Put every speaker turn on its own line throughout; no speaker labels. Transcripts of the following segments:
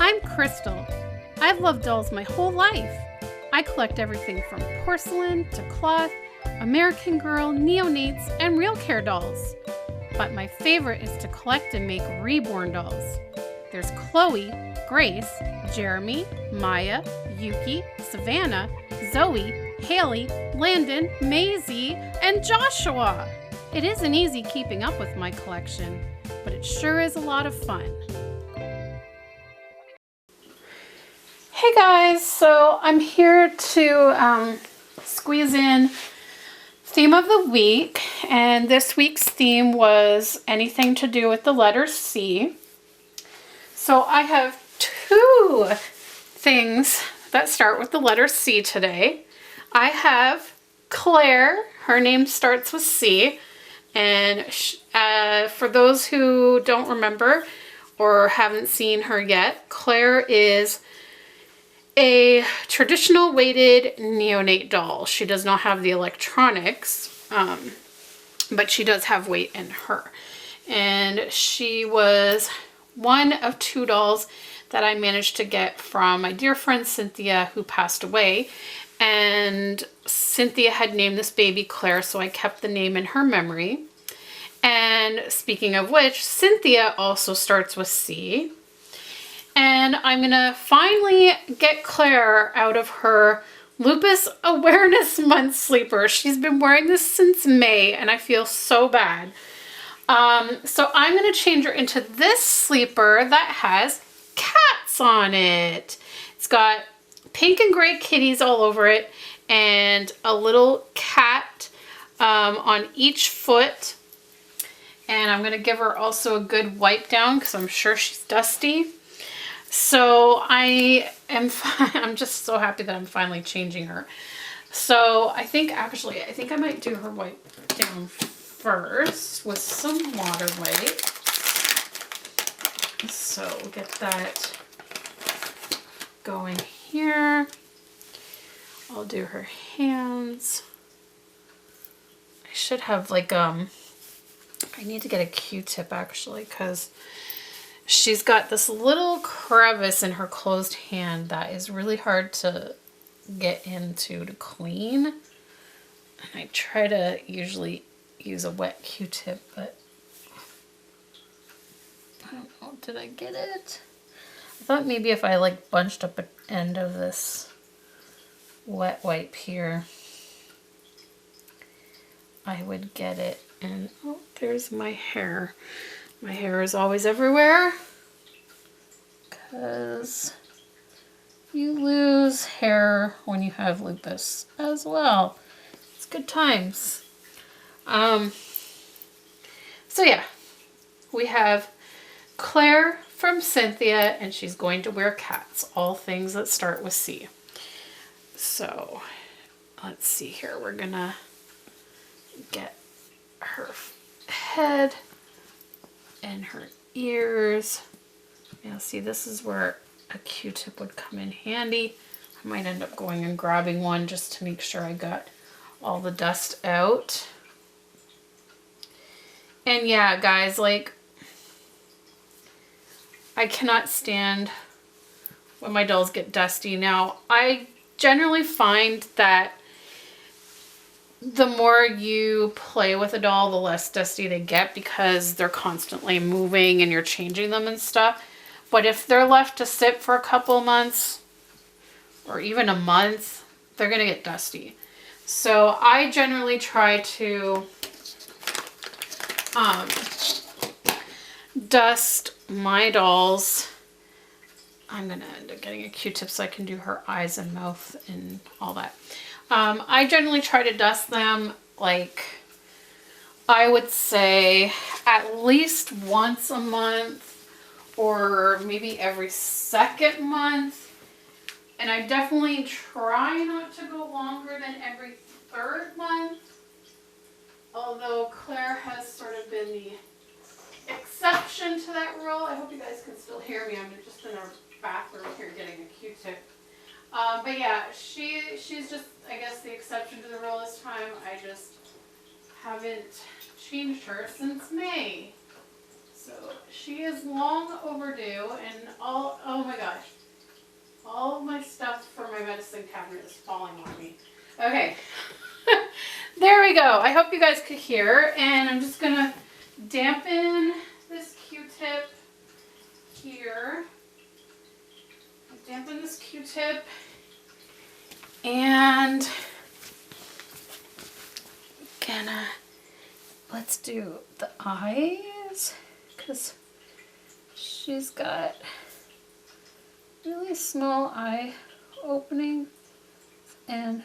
I'm Krystle. I've loved dolls my whole life. I collect everything from porcelain to cloth, American Girl, neonates, and real care dolls. But my favorite is to collect and make Reborn dolls. There's Chloe, Grace, Jeremy, Maya, Yuki, Savannah, Zoe, Haley, Landon, Maisie, and Joshua. It isn't easy keeping up with my collection, but it sure is a lot of fun. Hey guys, so I'm here to squeeze in theme of the week, and this week's theme was anything to do with the letter C. So I have two things that start with the letter C today. I have Claire. Her name starts with C, and for those who don't remember or haven't seen her yet, Claire is a traditional weighted neonate doll. She does not have the electronics, but she does have weight in her. And she was one of two dolls that I managed to get from my dear friend Cynthia, who passed away. And Cynthia had named this baby Claire, so I kept the name in her memory. And speaking of which, Cynthia also starts with C. And I'm gonna finally get Claire out of her Lupus Awareness Month sleeper. She's been wearing this since May and I feel so bad. So I'm gonna change her into this sleeper that has cats on it. It's got pink and gray kitties all over it and a little cat on each foot. And I'm gonna give her also a good wipe down because I'm sure she's dusty. So I'm just so happy that I'm finally changing her. So I think I might do her wipe down first with some water wipe. So we'll get that going here. I'll do her hands. I should have like, I need to get a Q-tip actually, because she's got this little crevice in her closed hand that is really hard to get into to clean. And I try to usually use a wet Q-tip, but I don't know, did I get it? I thought maybe if I like bunched up an end of this wet wipe here, I would get it. And oh, there's my hair. My hair is always everywhere because you lose hair when you have lupus as well. It's good times. So yeah, we have Claire from Cynthia, and she's going to wear cats, all things that start with C. So let's see here. We're gonna get her head and her ears. Now see, this is where a Q-tip would come in handy. I might end up going and grabbing one just to make sure I got all the dust out. And yeah, guys, like, I cannot stand when my dolls get dusty. Now, I generally find that the more you play with a doll, the less dusty they get because they're constantly moving and you're changing them and stuff. But if they're left to sit for a couple months or even a month, they're gonna get dusty. So I generally try to dust my dolls. I'm gonna end up getting a Q-tip so I can do her eyes and mouth and all that. I generally try to dust them, like, I would say at least once a month or maybe every second month. And I definitely try not to go longer than every third month. Although Claire has sort of been the exception to that rule. I hope you guys can still hear me. I'm just in our bathroom here getting a Q-tip. But yeah, she's just, I guess, the exception to the rule this time. I just haven't changed her since May. So she is long overdue, and oh my gosh. All of my stuff for my medicine cabinet is falling on me. Okay. There we go. I hope you guys could hear. And I'm just going to dampen this Q-tip here. Dampen this Q-tip. And let's do the eyes, because she's got really small eye opening and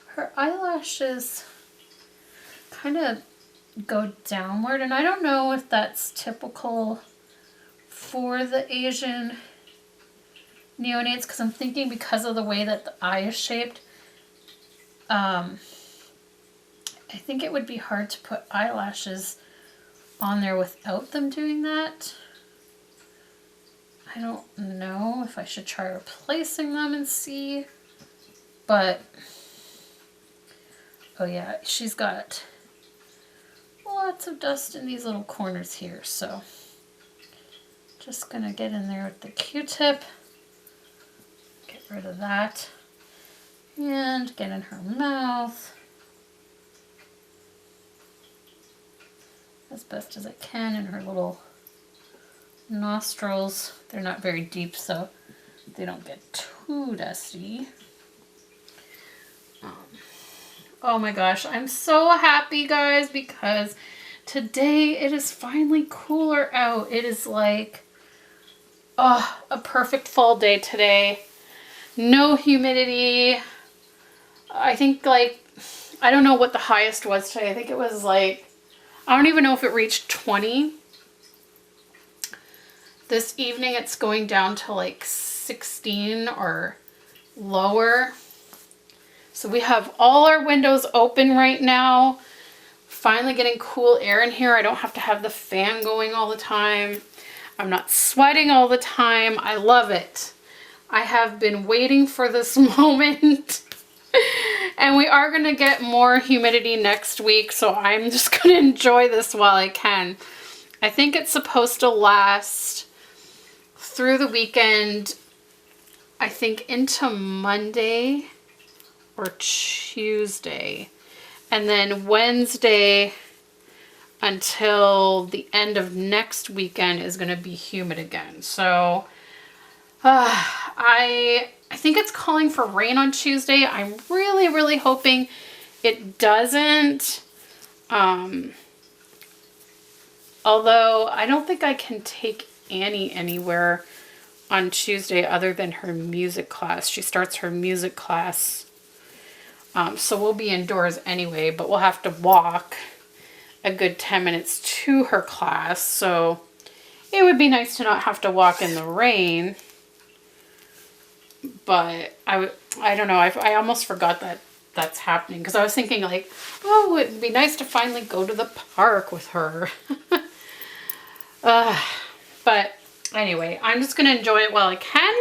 her eyelashes kind of go downward, and I don't know if that's typical for the Asian neonates, because I'm thinking because of the way that the eye is shaped, I think it would be hard to put eyelashes on there without them doing that. I don't know if I should try replacing them and see, but oh yeah, she's got lots of dust in these little corners here, so just gonna get in there with the Q-tip, get rid of that, and get in her mouth as best as I can, in her little nostrils. They're not very deep, so they don't get too dusty. Oh my gosh, I'm so happy, guys, because today it is finally cooler out. It is like, oh, a perfect fall day today. No humidity. I think, like, I don't know what the highest was today. I think it was like, I don't even know if it reached 20. This evening it's going down to like 16 or lower. So we have all our windows open right now. Finally getting cool air in here. I don't have to have the fan going all the time. I'm not sweating all the time. I love it. I have been waiting for this moment. And we are going to get more humidity next week, so I'm just going to enjoy this while I can. I think it's supposed to last through the weekend, I think into Monday or Tuesday. And then Wednesday until the end of next weekend is going to be humid again. So I think it's calling for rain on Tuesday. I'm really, really hoping it doesn't. Although I don't think I can take Annie anywhere on Tuesday other than her music class. She starts her music class. So we'll be indoors anyway, but we'll have to walk a good 10 minutes to her class. So it would be nice to not have to walk in the rain. But I don't know. I almost forgot that that's happening, because I was thinking like, oh, it'd be nice to finally go to the park with her. But anyway, I'm just going to enjoy it while I can.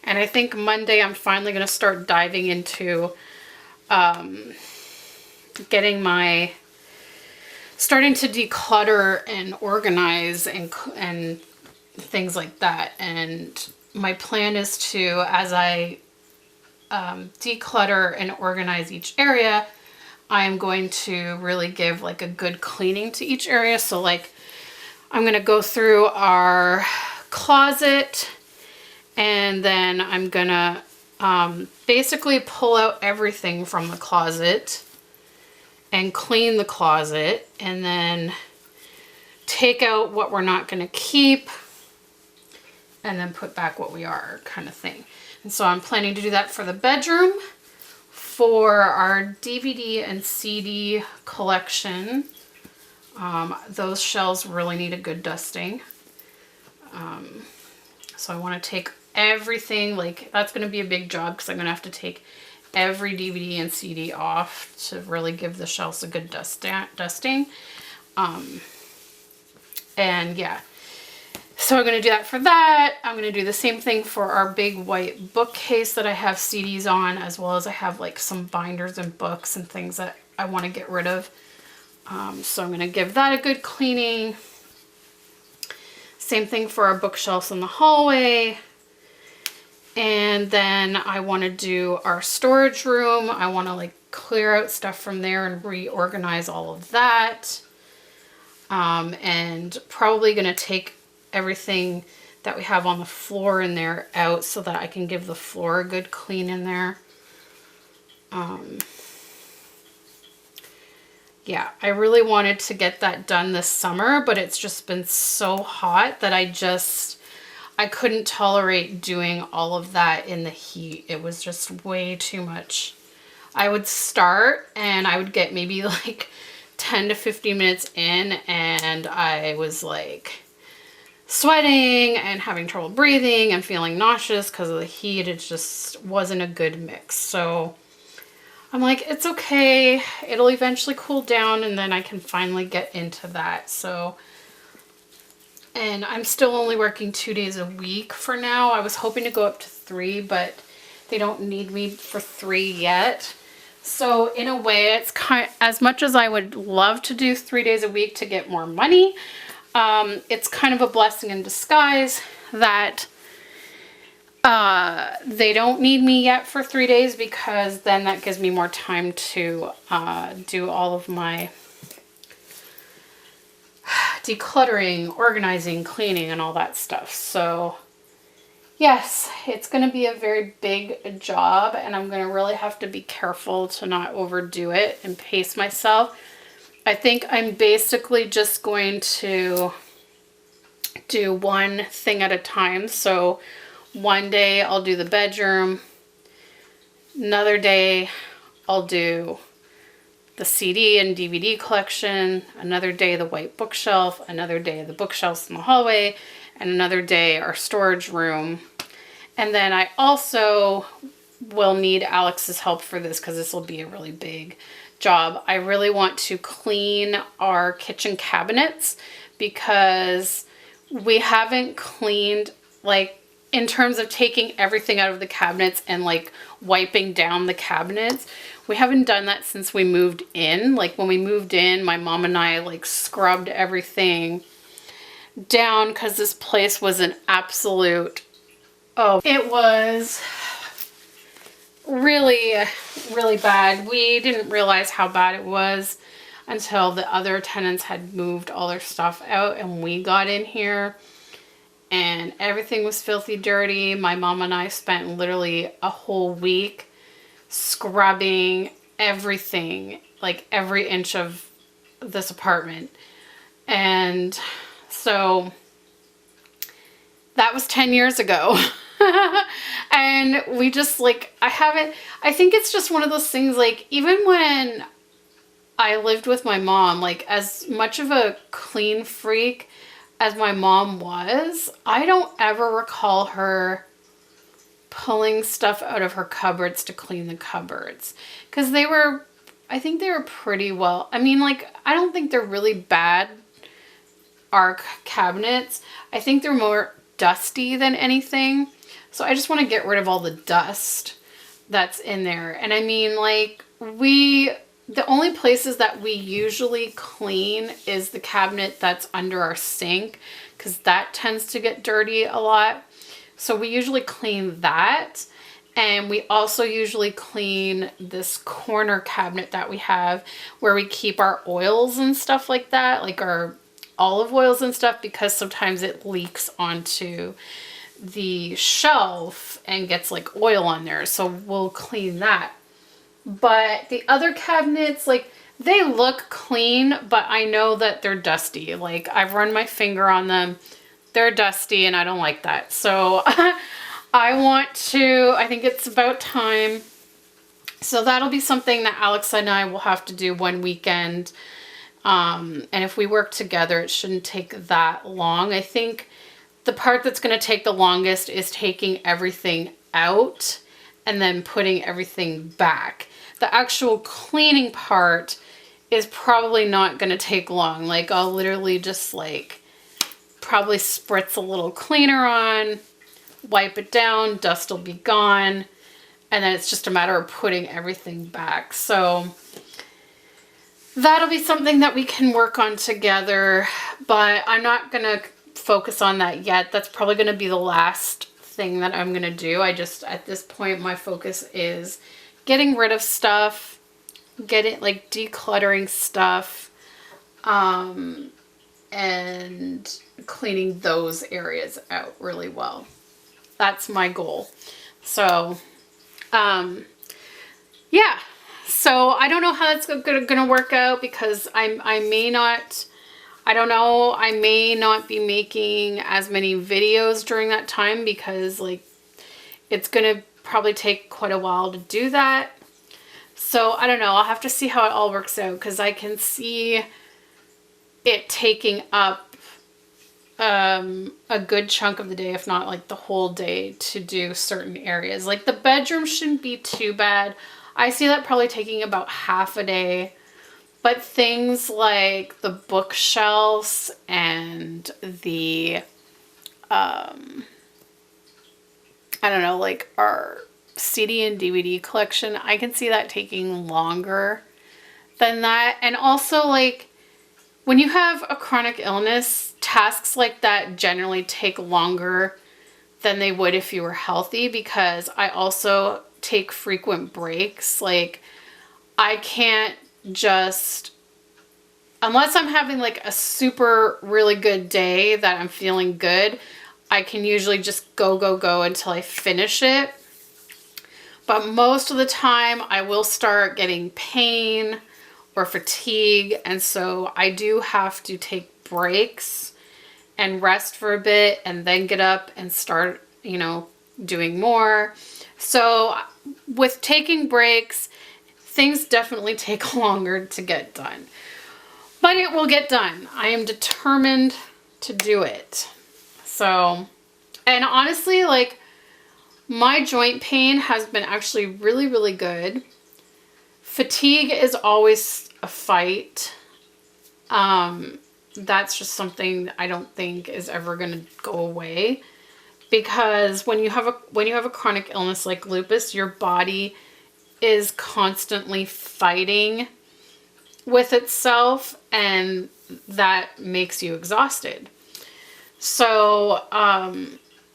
And I think Monday I'm finally going to start diving into starting to declutter and organize and things like that. And my plan is to, as I declutter and organize each area, I'm going to really give like a good cleaning to each area. So like, I'm going to go through our closet, and then I'm going to basically pull out everything from the closet and clean the closet, and then take out what we're not going to keep and then put back what we are, kind of thing. And so I'm planning to do that for the bedroom. For our DVD and CD collection, those shelves really need a good dusting. So I want to take everything, like that's going to be a big job, because I'm going to have to take every DVD and CD off to really give the shelves a good dusting. And yeah, so I'm going to do that for that. I'm going to do the same thing for our big white bookcase that I have CDs on, as well as I have like some binders and books and things that I want to get rid of. So I'm going to give that a good cleaning. Same thing for our bookshelves in the hallway. And then I want to do our storage room. I want to like clear out stuff from there and reorganize all of that. And probably going to take everything that we have on the floor in there out so that I can give the floor a good clean in there. Yeah, I really wanted to get that done this summer, but it's just been so hot that I couldn't tolerate doing all of that in the heat. It was just way too much. I would start and I would get maybe like 10 to 15 minutes in and I was like sweating and having trouble breathing and feeling nauseous because of the heat. It just wasn't a good mix. So I'm like, it's okay. It'll eventually cool down and then I can finally get into that. So, and I'm still only working 2 days a week for now. I was hoping to go up to 3, but they don't need me for 3 yet. So in a way, it's as much as I would love to do 3 days a week to get more money, it's kind of a blessing in disguise that they don't need me yet for 3 days, because then that gives me more time to do all of my decluttering, organizing, cleaning, and all that stuff. So yes, it's going to be a very big job, and I'm going to really have to be careful to not overdo it and pace myself. I think I'm basically just going to do one thing at a time. So one day I'll do the bedroom, another day I'll do the CD and DVD collection, another day the white bookshelf, another day the bookshelves in the hallway, and another day our storage room. And then I also will need Alex's help for this because this will be a really big job. I really want to clean our kitchen cabinets because we haven't cleaned, like, in terms of taking everything out of the cabinets and like wiping down the cabinets. We haven't done that since we moved in. Like when we moved in, my mom and I like scrubbed everything down because this place was an absolute, it was really, really bad. We didn't realize how bad it was until the other tenants had moved all their stuff out and we got in here. And everything was filthy dirty. My mom and I spent literally a whole week scrubbing everything, like every inch of this apartment. And so that was 10 years ago. And we just like, I think it's just one of those things, like even when I lived with my mom, like as much of a clean freak as my mom was, I don't ever recall her pulling stuff out of her cupboards to clean the cupboards. Because I think they were pretty well, I mean, like, I don't think they're really bad, our cabinets. I think they're more dusty than anything. So I just want to get rid of all the dust that's in there. And I mean, like, the only places that we usually clean is the cabinet that's under our sink, because that tends to get dirty a lot. So we usually clean that. And we also usually clean this corner cabinet that we have where we keep our oils and stuff like that, like our olive oils and stuff, because sometimes it leaks onto the shelf and gets like oil on there. So we'll clean that. But the other cabinets, like, they look clean, but I know that they're dusty. Like, I've run my finger on them. They're dusty, and I don't like that. So I think it's about time. So that'll be something that Alex and I will have to do one weekend. And if we work together, it shouldn't take that long. I think the part that's going to take the longest is taking everything out and then putting everything back. The actual cleaning part is probably not going to take long. Like, I'll literally just like probably spritz a little cleaner on, wipe it down, dust will be gone, and then it's just a matter of putting everything back. So that'll be something that we can work on together, but I'm not going to focus on that yet. That's probably going to be the last thing that I'm going to do. I just, at this point, my focus is getting rid of stuff, like decluttering stuff, and cleaning those areas out really well. That's my goal. So, yeah. So I don't know how that's gonna work out, because I may not, I don't know, I may not be making as many videos during that time, because like it's gonna probably take quite a while to do that. So I don't know, I'll have to see how it all works out, because I can see it taking up a good chunk of the day, if not like the whole day, to do certain areas. Like the bedroom shouldn't be too bad. I see that probably taking about half a day. But things like the bookshelves and the, I don't know, like our CD and DVD collection, I can see that taking longer than that. And also, like, when you have a chronic illness, tasks like that generally take longer than they would if you were healthy, because I also take frequent breaks. Like, I can't just, unless I'm having like a super really good day that I'm feeling good, I can usually just go until I finish it. But most of the time I will start getting pain or fatigue, and so I do have to take breaks and rest for a bit and then get up and start, you know, doing more. So with taking breaks, things definitely take longer to get done. But it will get done. I am determined to do it. So, and honestly, like, my joint pain has been actually really, really good. Fatigue is always a fight. That's just something I don't think is ever going to go away, because when you have a chronic illness like lupus, your body is constantly fighting with itself, and that makes you exhausted. So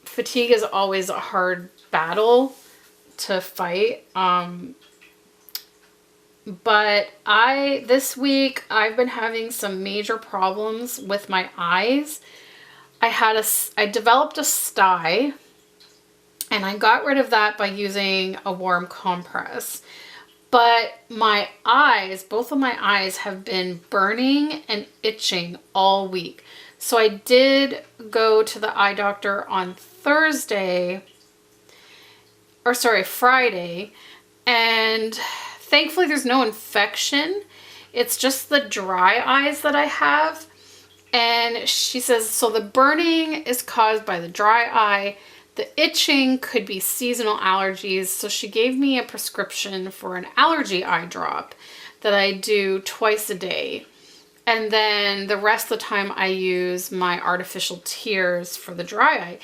fatigue is always a hard battle to fight. But this week I've been having some major problems with my eyes. I developed a sty, and I got rid of that by using a warm compress. But my eyes, both of my eyes, have been burning and itching all week. So I did go to the eye doctor on Friday, and thankfully there's no infection. It's just the dry eyes that I have. And she says, so the burning is caused by the dry eye. The itching could be seasonal allergies. So she gave me a prescription for an allergy eye drop that I do twice a day. And then the rest of the time I use my artificial tears for the dry eye.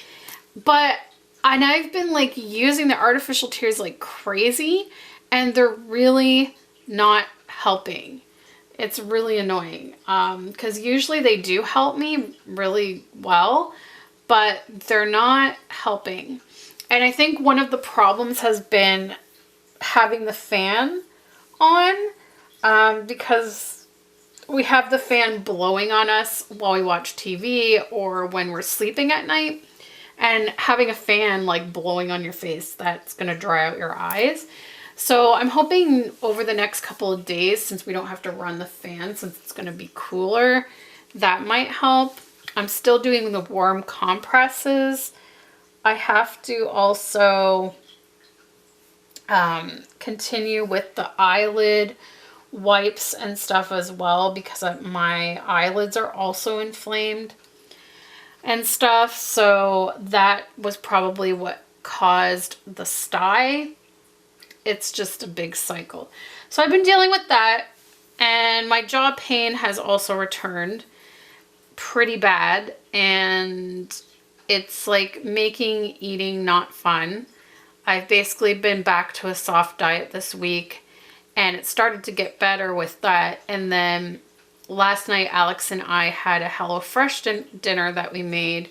And I've been like using the artificial tears like crazy, and they're really not helping. It's really annoying, because usually they do help me really well, but they're not helping. And I think one of the problems has been having the fan on, because we have the fan blowing on us while we watch TV or when we're sleeping at night. And having a fan like blowing on your face, that's going to dry out your eyes. So I'm hoping over the next couple of days, since we don't have to run the fan, since it's going to be cooler, that might help. I'm still doing the warm compresses. I have to also continue with the eyelid wipes and stuff as well, because my eyelids are also inflamed and stuff. So that was probably what caused the sty. It's just a big cycle. So I've been dealing with that, and my jaw pain has also returned pretty bad, and it's like making eating not fun. I've basically been back to a soft diet this week, and it started to get better with that. And then last night Alex and I had a HelloFresh dinner that we made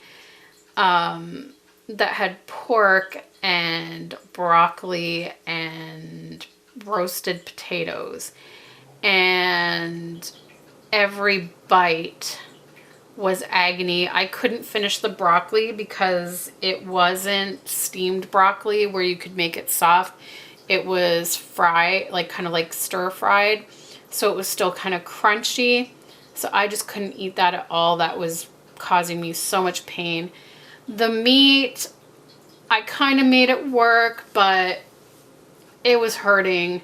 that had pork and broccoli and roasted potatoes. And every bite was agony. I couldn't finish the broccoli because it wasn't steamed broccoli where you could make it soft. It was fried, like kind of like stir fried. So it was still kind of crunchy. So I just couldn't eat that at all. That was causing me so much pain. The meat, I kind of made it work, but it was hurting.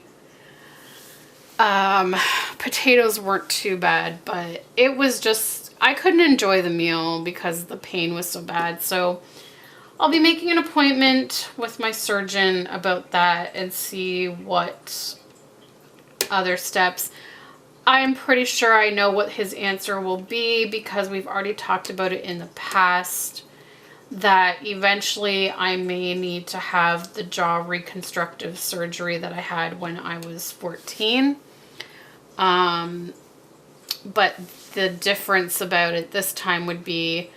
Potatoes weren't too bad, but it was just, I couldn't enjoy the meal because the pain was so bad. So I'll be making an appointment with my surgeon about that and see what other steps. I'm pretty sure I know what his answer will be because we've already talked about it in the past, that eventually I may need to have the jaw reconstructive surgery that I had when I was 14. But the difference about it this time would be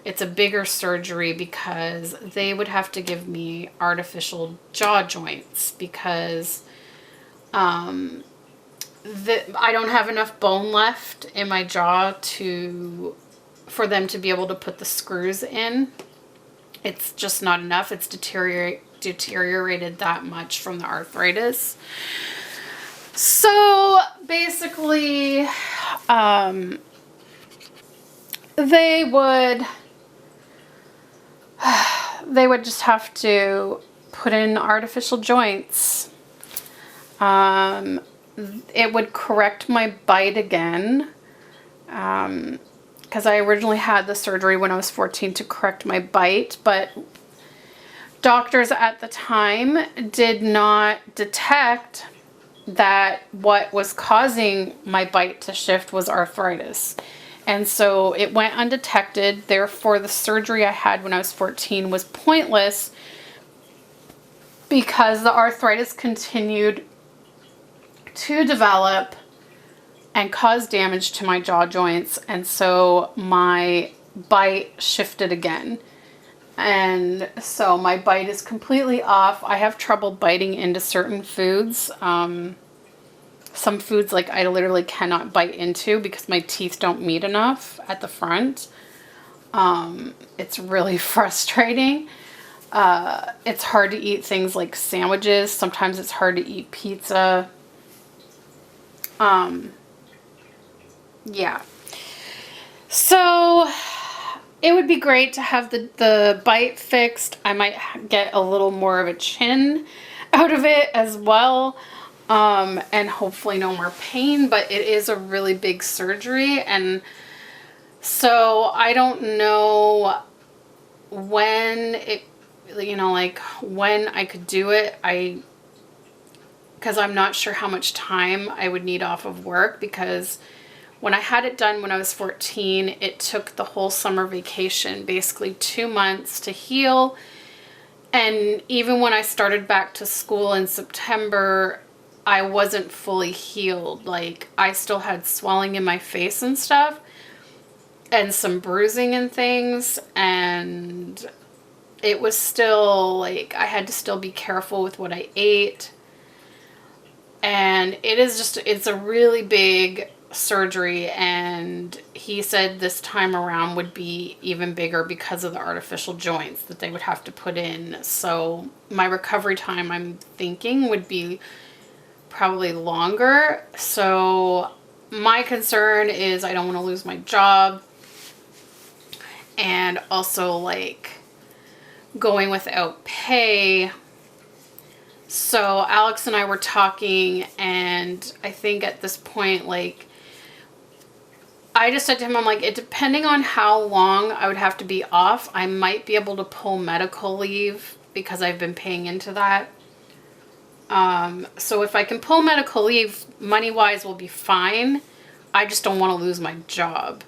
it's a bigger surgery because they would have to give me artificial jaw joints because I don't have enough bone left in my jaw for them to be able to put the screws in. It's just not enough. It's deteriorated that much from the arthritis. So basically, they would just have to put in artificial joints. It would correct my bite again, because I originally had the surgery when I was 14 to correct my bite, but doctors at the time did not detect that what was causing my bite to shift was arthritis. And so it went undetected. Therefore, the surgery I had when I was 14 was pointless because the arthritis continued to develop and cause damage to my jaw joints. And so my bite shifted again. And so my bite is completely off. I have trouble biting into certain foods. Some foods like I literally cannot bite into because my teeth don't meet enough at the front. It's really frustrating. It's hard to eat things like sandwiches. Sometimes it's hard to eat pizza. Yeah. So it would be great to have the bite fixed. I might get a little more of a chin out of it as well. And hopefully no more pain, but it is a really big surgery. And so I don't know when it, like when I could do it. Because I'm not sure how much time I would need off of work, because when I had it done when I was 14, it took the whole summer vacation, basically 2 months to heal. And even when I started back to school in September, I wasn't fully healed. Like, I still had swelling in my face and stuff, and some bruising and things, and it was still like I had to still be careful with what I ate. And it's a really big surgery, and he said this time around would be even bigger because of the artificial joints that they would have to put in. So my recovery time, I'm thinking, would be probably longer. So my concern is I don't want to lose my job, and also like going without pay. So Alex and I were talking, and I think at this point, like, I just said to him, I'm like, depending on how long I would have to be off, I might be able to pull medical leave because I've been paying into that. So if I can pull medical leave, money-wise will be fine. I just don't want to lose my job.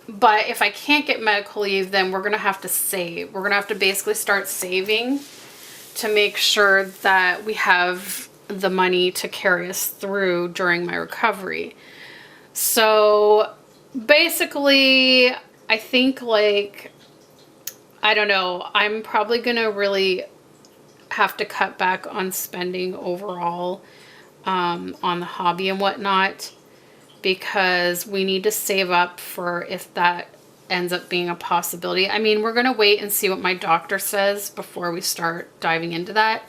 But if I can't get medical leave, then we're going to have to save. We're going to have to basically start saving to make sure that we have the money to carry us through during my recovery. So basically, I think like, I don't know, I'm probably gonna really have to cut back on spending overall on the hobby and whatnot, because we need to save up for if that ends up being a possibility. I mean, we're gonna wait and see what my doctor says before we start diving into that.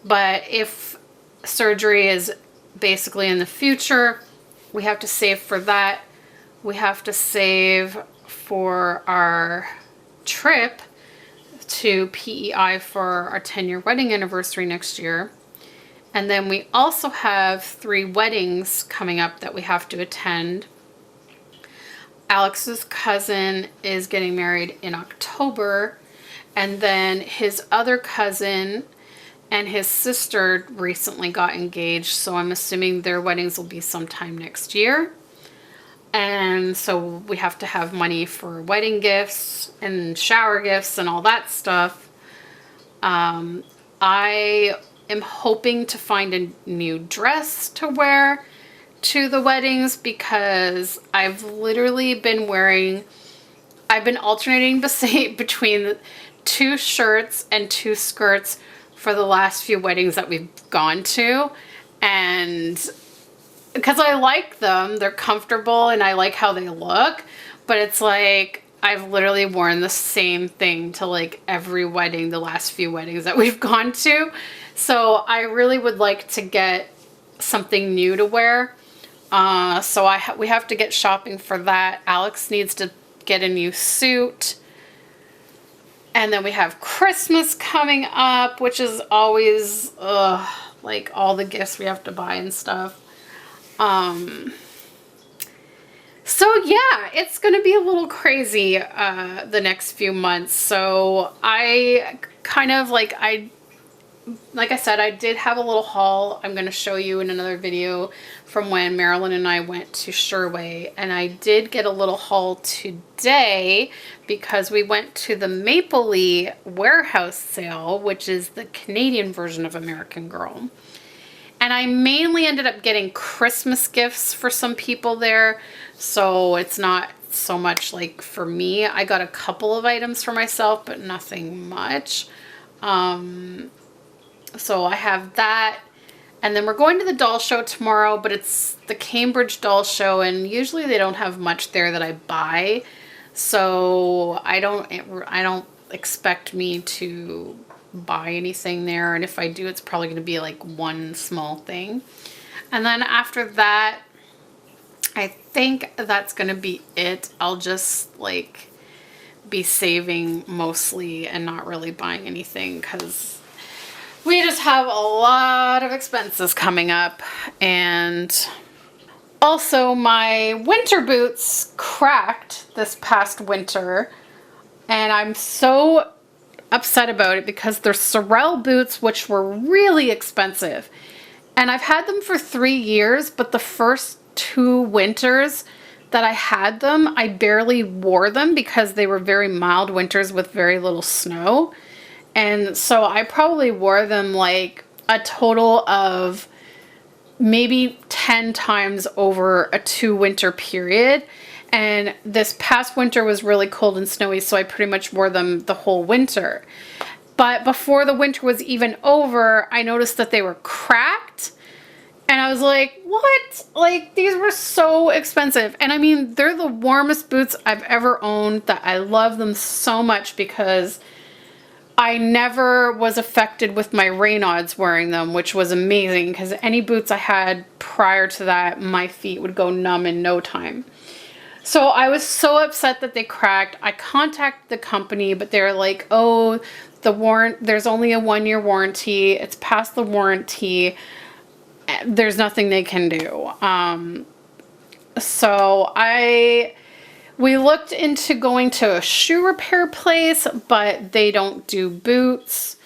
But if surgery is basically in the future, we have to save for that. We have to save for our trip to PEI for our 10-year wedding anniversary next year. And then we also have 3 weddings coming up that we have to attend. Alex's cousin is getting married in October, and then his other cousin and his sister recently got engaged, so I'm assuming their weddings will be sometime next year. And so we have to have money for wedding gifts and shower gifts and all that stuff. I am hoping to find a new dress to wear to the weddings, because I've literally been I've been alternating between 2 shirts and 2 skirts for the last few weddings that we've gone to. And because I like them, they're comfortable and I like how they look, but it's like I've literally worn the same thing to like every wedding, the last few weddings that we've gone to. So I really would like to get something new to wear. So we have to get shopping for that. Alex needs to get a new suit. And then we have Christmas coming up, which is always like all the gifts we have to buy and stuff. So yeah, it's going to be a little crazy the next few months. So I kind of like I said, I did have a little haul I'm going to show you in another video from when Marilyn and I went to Sherway. And I did get a little haul today because we went to the Mapley warehouse sale, which is the Canadian version of American Girl. And I mainly ended up getting Christmas gifts for some people there. So it's not so much like for me. I got a couple of items for myself, but nothing much. So I have that. And then we're going to the doll show tomorrow, but it's the Cambridge doll show, and usually they don't have much there that I buy. So I don't expect me to buy anything there, and if I do, it's probably going to be like one small thing. And then after that, I think that's going to be it. I'll just like be saving mostly and not really buying anything, because we just have a lot of expenses coming up. And also my winter boots cracked this past winter, and I'm so upset about it because they're Sorel boots, which were really expensive. And I've had them for 3 years, but the first 2 winters that I had them, I barely wore them because they were very mild winters with very little snow. And so I probably wore them like a total of maybe 10 times over a 2-winter period. And this past winter was really cold and snowy, so I pretty much wore them the whole winter. But before the winter was even over, I noticed that they were cracked. And I was like, what? Like, these were so expensive. And I mean, they're the warmest boots I've ever owned. That I love them so much because I never was affected with my Raynaud's wearing them, which was amazing, because any boots I had prior to that, my feet would go numb in no time. So I was so upset that they cracked. I contacted the company, but they're like, oh, there's only a 1-year warranty. It's past the warranty. There's nothing they can do. So we looked into going to a shoe repair place, but they don't do boots.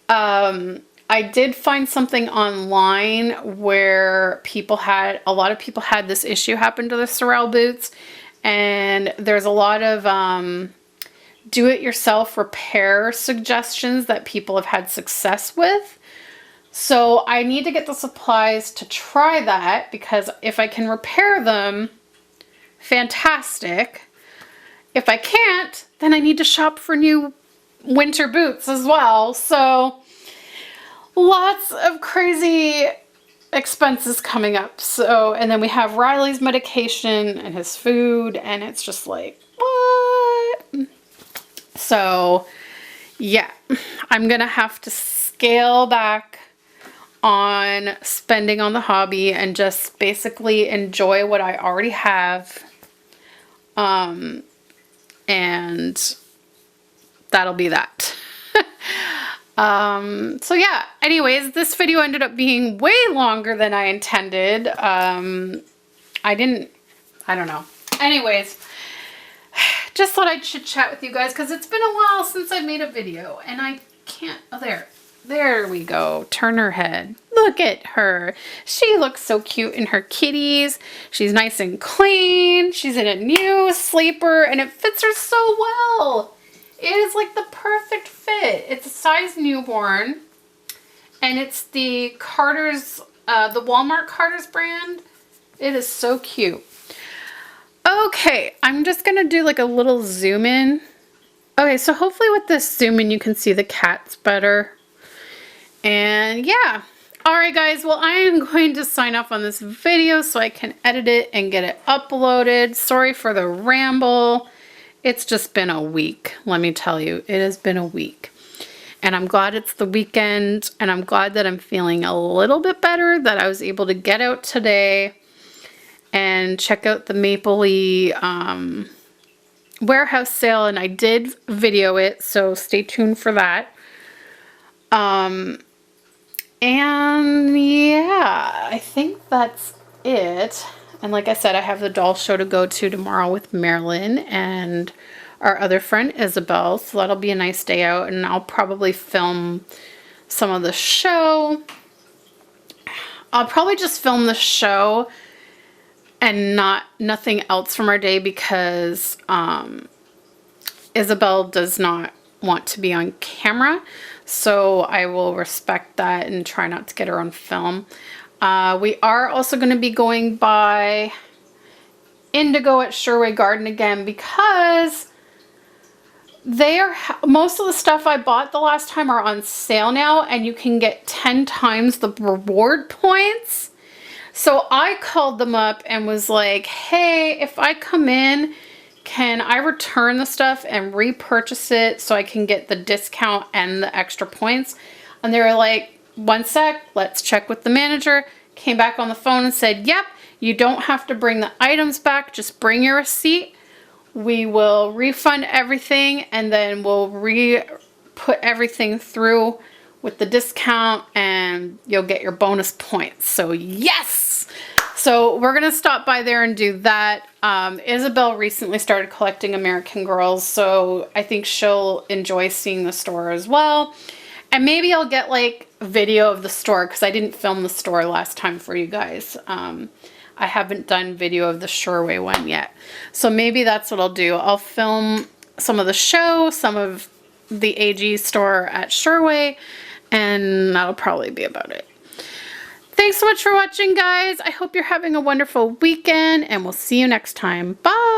I did find something online where a lot of people had this issue happen to the Sorel boots, and there's a lot of do-it-yourself repair suggestions that people have had success with. So I need to get the supplies to try that, because if I can repair them, fantastic. If I can't, then I need to shop for new winter boots as well. So lots of crazy expenses coming up. So, and then we have Riley's medication and his food, and it's just like, what? So yeah, I'm gonna have to scale back on spending on the hobby and just basically enjoy what I already have. And that'll be that. So yeah, anyways, this video ended up being way longer than I intended. I don't know. Anyways, just thought I'd chit chat with you guys because it's been a while since I made a video, and I can't, oh, there we go. Turn her head. Look at her. She looks so cute in her kitties. She's nice and clean. She's in a new sleeper and it fits her so well. It is like the perfect fit. It's a size newborn, and it's the Carter's, the Walmart Carter's brand. It is so cute. Okay, I'm just gonna do like a little zoom in. Okay, so hopefully with this zoom in you can see the cats better. And yeah, all right guys, well I am going to sign off on this video so I can edit it and get it uploaded. Sorry for the ramble. It's just been a week, let me tell you. It has been a week. And I'm glad it's the weekend, and I'm glad that I'm feeling a little bit better, that I was able to get out today and check out the Mapley warehouse sale, and I did video it, so stay tuned for that. And yeah, I think that's it. And like I said, I have the doll show to go to tomorrow with Marilyn and our other friend Isabel, so that'll be a nice day out, and I'll probably film some of the show. I'll probably just film the show and nothing else from our day, because Isabel does not want to be on camera, so I will respect that and try not to get her on film. We are also going to be going by Indigo at Sherway Garden again, because they are, most of the stuff I bought the last time are on sale now, and you can get 10 times the reward points. So I called them up and was like, hey, if I come in, can I return the stuff and repurchase it so I can get the discount and the extra points? And they were like, one sec, let's check with the manager. Came back on the phone and said, yep, you don't have to bring the items back, just bring your receipt. We will refund everything, and then we'll put everything through with the discount, and you'll get your bonus points. So yes! So we're gonna stop by there and do that. Isabel recently started collecting American Girls, so I think she'll enjoy seeing the store as well. And maybe I'll get like a video of the store, because I didn't film the store last time for you guys. I haven't done video of the Sherway one yet. So maybe that's what I'll do. I'll film some of the show, some of the AG store at Sherway, and that'll probably be about it. Thanks so much for watching, guys. I hope you're having a wonderful weekend, and we'll see you next time. Bye!